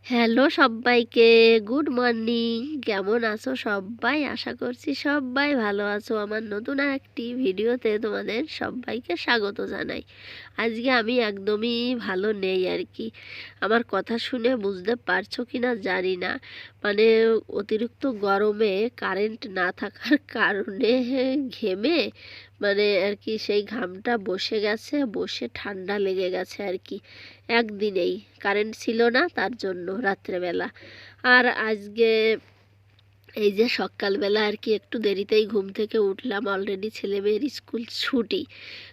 Hello সবাইকে, good morning. কেমন আছো সবাই? আশা করছি সবাই ভালো আছো। আমার নতুন একটি ভিডিওতে তোমাদের সবাইকে স্বাগত জানাই। আজকে আমি একদমই ভালো নেই আর কি। আমার কথা শুনে বুঝতে পারছো কি না জানি না, মানে অতিরিক্ত গরমে কারেন্ট না থাকার কারণে ঘেমে মানে আর কি সেই ঘামটা বসে গেছে, বসে ঠান্ডা লেগে গেছে আর কি। একদিনেই কারেন্ট ছিল না, তার জন্য রাত্রেবেলা। আর আজকে এই যে সকালবেলা আর কি একটু দেরিতেই ঘুম থেকে উঠলাম, অলরেডি ছেলেমেয়ের স্কুল ছুটি।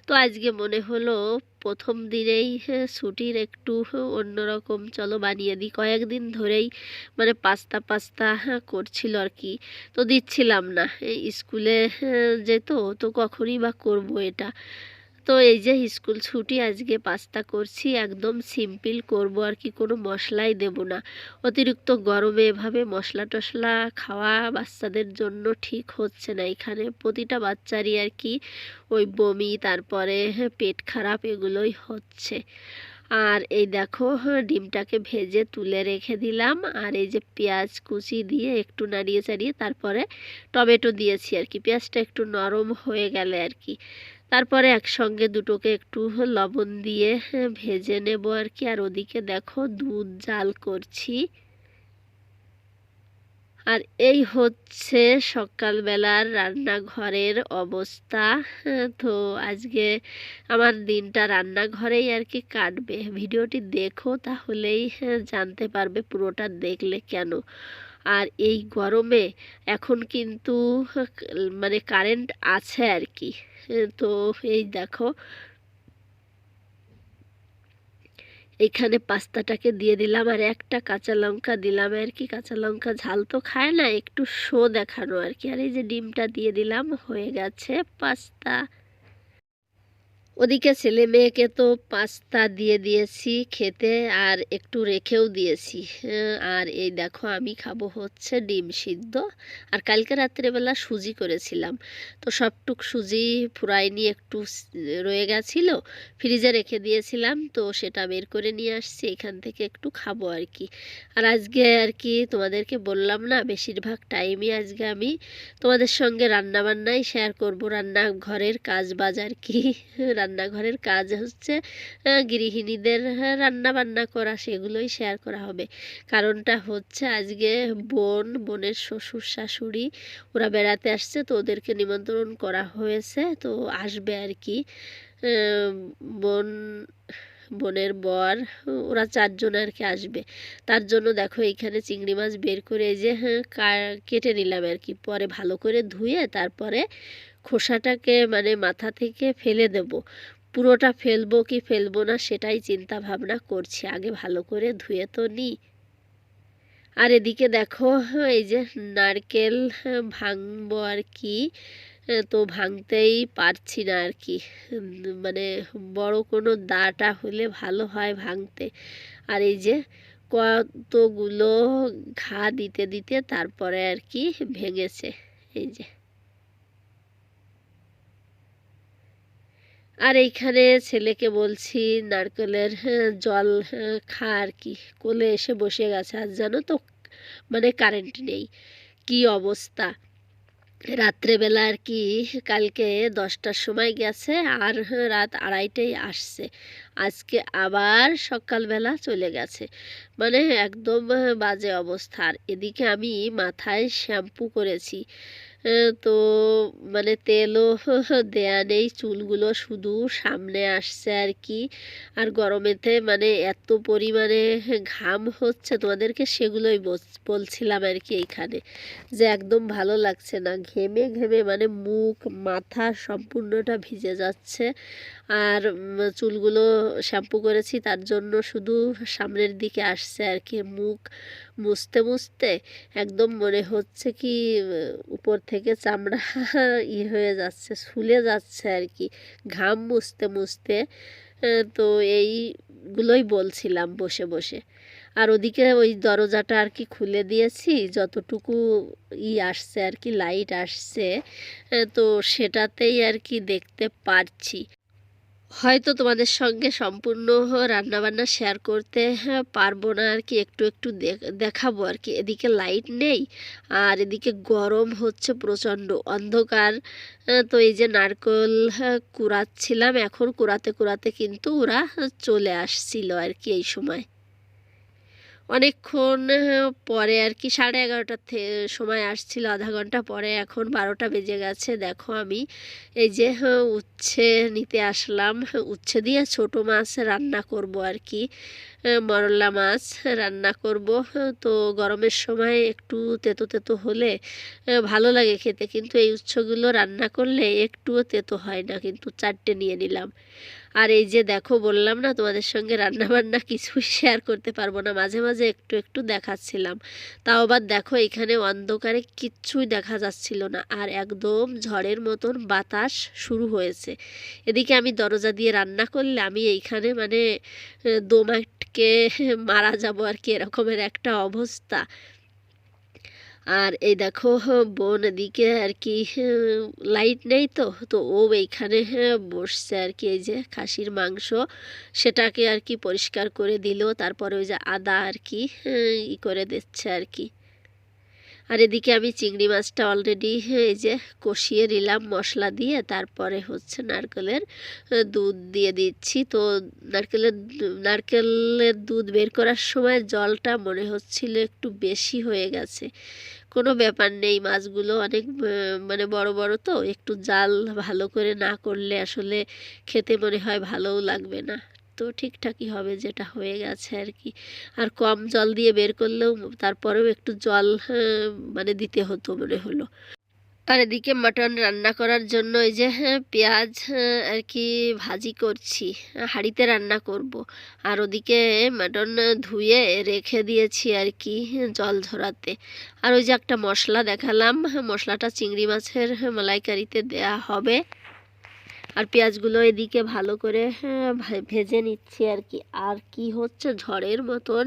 তো আজকে মনে হলো প্রথম দিনেই ছুটির একটু অন্যরকম চলো বানিয়ে দিই। কয়েকদিন ধরেই মানে পাস্তা পাস্তা করছিল আর কি, তো দিচ্ছিলাম না। এই স্কুলে যেত তো কখনই বা করবো এটা। তো এই যে স্কুল ছুটি, আজকে পাস্তা করছি, একদম সিম্পল করব আর কি, কোনো মশলাই দেব না। অতিরিক্ত গরমে এভাবে মশলা টশলা খাওয়া বাচ্চাদের জন্য ঠিক হচ্ছে না। এখানে প্রতিটা বাচ্চারই আর কি ওই বমি, তারপরে পেট খারাপ, এগুলোই হচ্ছে। আর এই দেখো ডিমটাকে ভেজে তুলে রেখে দিলাম, আর এই যে পেঁয়াজ কুচি দিয়ে একটু নাড়িয়ে চাড়িয়ে তারপরে টমেটো দিয়েছি আর কি, পেঁয়াজটা একটু নরম হয়ে গেলে আর কি। তারপরে একসঙ্গে দুটোকে একটু লবণ দিয়ে ভেজে নেব আর কি। আর ওদিকে দেখো দুধ জাল করছি। আর এই হচ্ছে সকালবেলার রান্নাঘরের অবস্থা। তো আজকে আমার দিনটা রান্নাঘরেই আর কি কাটবে। ভিডিওটি দেখো, তাহলেই জানতে পারবে পুরোটা দেখলে কেন। আর এই গরমে এখন কিন্তু মানে কারেন্ট আছে আর কি। তো এই দেখো এইখানে পাস্তাটাকে দিয়ে দিলাম, আর একটা কাঁচা লঙ্কা দিলাম আর কি। কাঁচা লঙ্কা ঝাল তো খায় না, একটু শো দেখানো আর কি। আর এই যে ডিমটা দিয়ে দিলাম, হয়ে গেছে পাস্তা। ওদিকে ছেলে মেয়েকে তো পাস্তা দিয়ে দিয়েছি খেতে, আর একটু রেখেও দিয়েছি। আর এই দেখো আমি খাবো হচ্ছে ডিম সিদ্ধ। আর কালকে রাত্রেবেলা সুজি করেছিলাম, তো সবটুক সুজি ফুরাইনি, একটু রয়ে গেছিল, ফ্রিজে রেখে দিয়েছিলাম, তো সেটা বের করে নিয়ে আসছি, এখান থেকে একটু খাবো আর কি। আর আজকে আর কি তোমাদেরকে বললাম না, বেশিরভাগ টাইমই আজকে আমি তোমাদের সঙ্গে রান্নাবান্নাই শেয়ার করব, রান্নাঘরের কাজ বাজ আর কি। রান্নাঘরের কাজ হচ্ছে গৃহিণীদের রান্নাবান্না করা, সেগুলোই শেয়ার করা হবে। কারণটা হচ্ছে আজকে বোনের শ্বশুর শাশুড়ি ওরা বেড়াতে আসছে, তো ওদেরকে নিমন্ত্রণ করা হয়েছে, তো আসবে আর কি। বোন, বোনের বর, ওরা চারজন আর কি আসবে। তার জন্য দেখো এইখানে চিংড়ি মাছ বের করে এই যে কেটে নিলাম আর কি। পরে ভালো করে ধুয়ে তারপরে খোসাটাকে মানে মাথা থেকে ফেলে দেব। পুরোটা ফেলবো কি ফেলবো না সেটাই চিন্তা ভাবনা করছি, আগে ভালো করে ধুয়ে তো নিই। আর এদিকে দেখো এই যে নারকেল ভাঙবো আর কি, তো ভাঙতেই পারছি না আর কি। মানে বড় কোনো দাটা হলে ভালো হয় ভাঙতে। আর এই যে কতগুলো ঘা দিতে দিতে তারপরে আর কি ভেঙেছে। এই যে, আর এইখানে ছেলেকে বলছি নারকেলের জল খা আর কি, কোলে এসে বসে গেছে। আর জানো তো মানে কারেন্ট নেই, কি অবস্থা। রাত্রেবেলা আর কি কালকে 10টার সময় গেছে, আর রাত 2:30টায় আসছে। আজকে আবার সকালবেলা চলে গেছে, মানে একদম বাজে অবস্থা। আর এদিকে আমি মাথায় শ্যাম্পু করেছি, তো মানে তেলও দেয়া নেই, চুলগুলো শুধু সামনে আসছে আর কি। আর গরমেতে মানে এত পরিমাণে ঘাম হচ্ছে, তোমাদেরকে সেগুলোই বলছিলাম আর কি এইখানে, যে একদম ভালো লাগছে না, ঘেমে ঘেমে মানে মুখ মাথা সম্পূর্ণটা ভিজে যাচ্ছে। আর চুলগুলো শ্যাম্পু করেছি, তার জন্য শুধু সামনের দিকে আসছে আর কি। মুখ মুছতে মুছতে একদম মনে হচ্ছে কি উপর থেকে চামড়া হয়ে যাচ্ছে, ফুলে যাচ্ছে আর কি, ঘাম মুছতে মুছতে। তো এইগুলোই বলছিলাম বসে বসে। আর ওদিকে ওই দরজাটা আর কি খুলে দিয়েছি, যতটুকু আসছে আর কি, লাইট আসছে, তো সেটাতেই আর কি দেখতে পারছি। হয়তো তোমাদের সঙ্গে সম্পূর্ণ রান্নাবান্না শেয়ার করতে পারবো না আর কি, একটু একটু দেখাবো আর কি। এদিকে লাইট নেই আর এদিকে গরম হচ্ছে প্রচণ্ড, অন্ধকার। তো এই যে নারকেল কুড়াচ্ছিলাম, এখন কুড়াতে কুড়াতে কিন্তু ওরা চলে আসছিল আর কি। এই সময় অনেকক্ষণ পরে আর কি, 11:30 সময় আসছিল, আধা ঘন্টা পরে। এখন 12টা বেজে গেছে। দেখো আমি এই যে উচ্ছে নিতে আসলাম। উচ্ছে দিয়ে ছোট মাছ রান্না করব আর কি, মরলা মাছ রান্না করব। তো গরমের সময় একটু তেতো তেতো হলে ভালো লাগে খেতে, কিন্তু এই উচ্ছেগুলো রান্না করলে একটুও তেতো হয় না। কিন্তু 4টে নিয়ে নিলাম। আর এই যে দেখো, বললাম না তোমাদের সঙ্গে রান্নাবান্না কিছুই শেয়ার করতে পারবো না, মাঝে মাঝে একটু একটু দেখাচ্ছিলাম। তাও আবার দেখো এখানে অন্ধকারে কিচ্ছুই দেখা যাচ্ছিল না, আর একদম ঝড়ের মতন বাতাস শুরু হয়েছে। এদিকে আমি দরজা দিয়ে রান্না করলে আমি এইখানে মানে দম আটকে মারা যাবো আর কি, এরকমের একটা অবস্থা। আর এই দেখো বোন এদিকে আর কি, লাইট নেই তো তো ও এইখানে বসছে আর কি। এই যে খাসির মাংস, সেটাকে আর কি পরিষ্কার করে দিল, তারপরে ওই যে আদা আর কি করে দিচ্ছে আর কি। আর এদিকে আমি চিংড়ি মাছটা অলরেডি এই যে কষিয়ে নিলাম মশলা দিয়ে, তারপরে হচ্ছে নারকেলের দুধ দিয়ে দিচ্ছি। তো নারকেলের দুধ বের করার সময় জলটা মনে হচ্ছিল একটু বেশি হয়ে গেছে। কোনো ব্যাপার নেই, মাছগুলো অনেক মানে বড় বড়, তো একটু জাল ভালো করে না করলে আসলে খেতে মনে হয় ভালোও লাগবে না। তো ঠিকঠাকই হবে, যেটা হয়ে গেছে আর কি। আর কম জল দিয়ে বের করলেও তারপরেও একটু জল মানে দিতে হতো মনে হলো। আর এদিকে মাটন রান্না করার জন্য এই যে পেঁয়াজ আর কি ভাজি করছি, হাঁড়িতে রান্না করব। আর ওদিকে মাটন ধুয়ে রেখে দিয়েছি আর কি জল ঝরাতে। আর ওই যে একটা মশলা দেখালাম, মশলাটা চিংড়ি মাছের মালাইকারিতে দেয়া হবে। আর পেঁয়াজগুলো এদিকে ভালো করে ভেজে নিচ্ছি আর কি। আর কি হচ্ছে, ঝড়ের মতন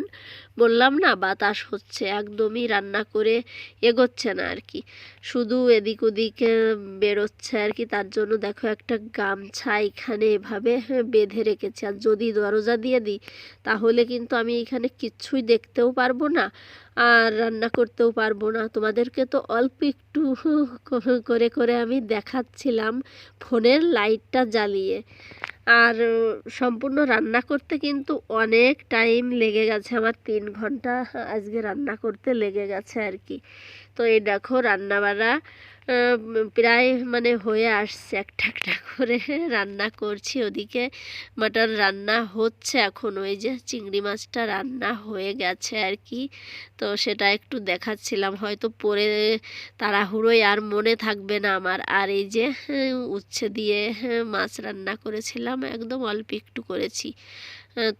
বললাম না বাতাস হচ্ছে, একদমই রান্না করে এগোচ্ছে না আর কি, শুধু এদিক ওদিক বেরোচ্ছে আর কি। তার জন্য দেখো একটা গামছা এখানে এভাবে বেঁধে রেখেছি। আর যদি দরজা দিয়ে দিই তাহলে কিন্তু আমি এখানে কিচ্ছুই দেখতেও পারবো না আর রান্না করতেও পারবো না। তোমাদেরকে তো অল্প একটু করে করে আমি দেখাচ্ছিলাম ফোনের লাইটটা জ্বালিয়ে। আর সম্পূর্ণ রান্না করতে কিন্তু অনেক টাইম লেগে গেছে আমার, 3 ঘন্টা আজকে রান্না করতে লেগে গেছে আর কি। তো এই দেখো রান্নাবাড়া প্রায় মানে হয়ে আসছে, একটা একটা করে রান্না করছি। ওদিকে মাটন রান্না হচ্ছে এখন, ওই যে চিংড়ি মাছটা রান্না হয়ে গেছে আর কি। তো সেটা একটু দেখাচ্ছিলাম, হয়তো পরে তাড়াহুড়োয় আর মনে থাকবে না আমার। আর এই যে উচ্ছে দিয়ে মাছ রান্না করেছিলাম, একদম অল্প একটু করেছি।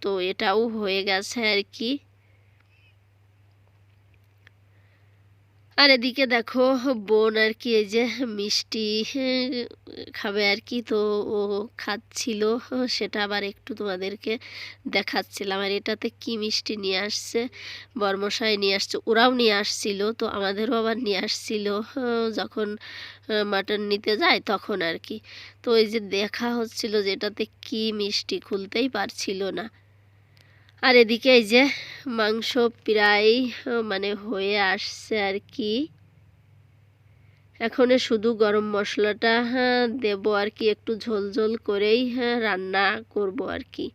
তো এটাও হয়ে গেছে আর কি। আর এদিকে দেখো বোন আর কি এই যে মিষ্টি খাবে আর কি, তো ও খাচ্ছিল, সেটা আবার একটু তোমাদেরকে দেখাচ্ছিলাম। আর এটাতে কি মিষ্টি নিয়ে আসছে, বরমশাই নিয়ে আসছে, ওরাও নিয়ে আসছিল, তো আমাদেরও আবার নিয়ে আসছিল যখন মাটন নিতে যায় তখন আর কি। তো এই যে দেখা হচ্ছিল যে এটাতে কি মিষ্টি, খুলতেই পারছিল না। আর এদিকে এই যে মাংস প্রায় মানে হয়ে আসছে আর কি। এখন শুধু গরম মশলাটা দেবো আর কি, একটু ঝোল ঝোল করেই রান্না করব আর কি।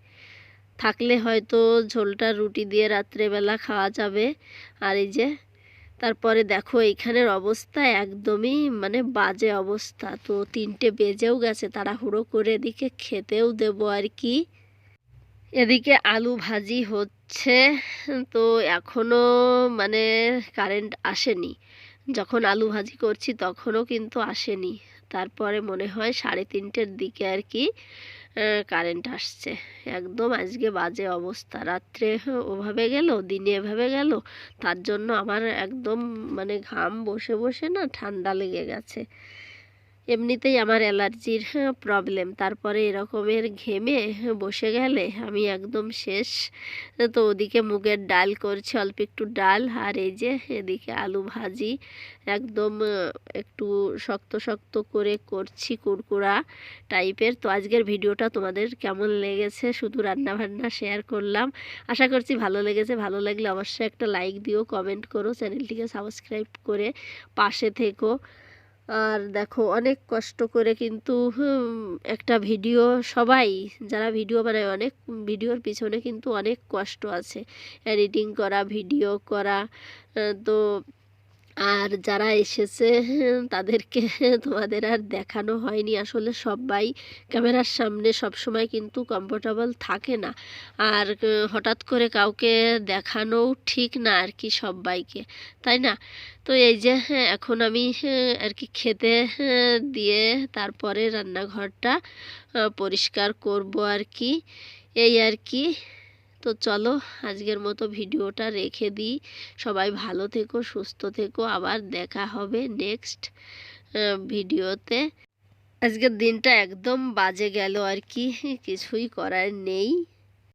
থাকলে হয়তো ঝোলটা রুটি দিয়ে রাত্রেবেলা খাওয়া যাবে। আর এই যে তারপরে দেখো এইখানের অবস্থা একদমই মানে বাজে অবস্থা। তো 3টে বেজেও গেছে, তাড়াহুড়ো করে এদিকে খেতেও দেবো আর কি। এদিকে আলু ভাজি হচ্ছে, তো এখনও মানে কারেন্ট আসেনি। যখন আলু ভাজি করছি তখনও কিন্তু আসেনি। তারপরে মনে হয় 3:30-এর দিকে আর কি কারেন্ট আসছে। একদম আজকে বাজে অবস্থা, রাত্রে ওভাবে গেল, দিনে এভাবে গেল। তার জন্য আমার একদম মানে ঘাম বসে বসে না ঠান্ডা লেগে গেছে। এমনিতেই আমার অ্যালার্জির প্রবলেম, তারপরে এরকমের ঘেমে বসে গেলে আমি একদম শেষ। তো ওদিকে মুগের ডাল করছি, অল্প একটু ডাল, আর এই যে এদিকে আলু ভাজি একদম একটু শক্ত শক্ত করে করছি, কুরকুরা টাইপের। তো আজকের ভিডিওটা তোমাদের কেমন লেগেছে, শুধু রান্নাবান্না শেয়ার করলাম, আশা করছি ভালো লেগেছে। ভালো লাগলে অবশ্যই একটা লাইক দিও, কমেন্ট করো, চ্যানেলটিকে সাবস্ক্রাইব করে পাশে থেকো। আর দেখো অনেক কষ্ট করে কিন্তু একটা ভিডিও, সবাই যারা ভিডিও বানায় অনেক ভিডিওর পিছনে কিন্তু অনেক কষ্ট আছে, এডিটিং করা, ভিডিও করা। তো আর যারা এসেছে তাদেরকে তোমাদের আর দেখানো হয়নি। আসলে সবাই ক্যামেরার সামনে সবসময় কিন্তু কমফোর্টেবল থাকে না, আর হঠাৎ করে কাউকে দেখানোও ঠিক না আর কি সবাইকে, তাই না? তো এই যে এখন আমি আর কি খেতে দিয়ে তারপরে রান্নাঘরটা পরিষ্কার করব আর কি, এই আর কি। তো চলো আজকের মতো ভিডিওটা রেখে দিই। সবাই ভালো থেকো, সুস্থ থেকো, আবার দেখা হবে নেক্সট ভিডিওতে। আজকের দিনটা একদম বাজে গেল আর কি, কিছুই করার নেই।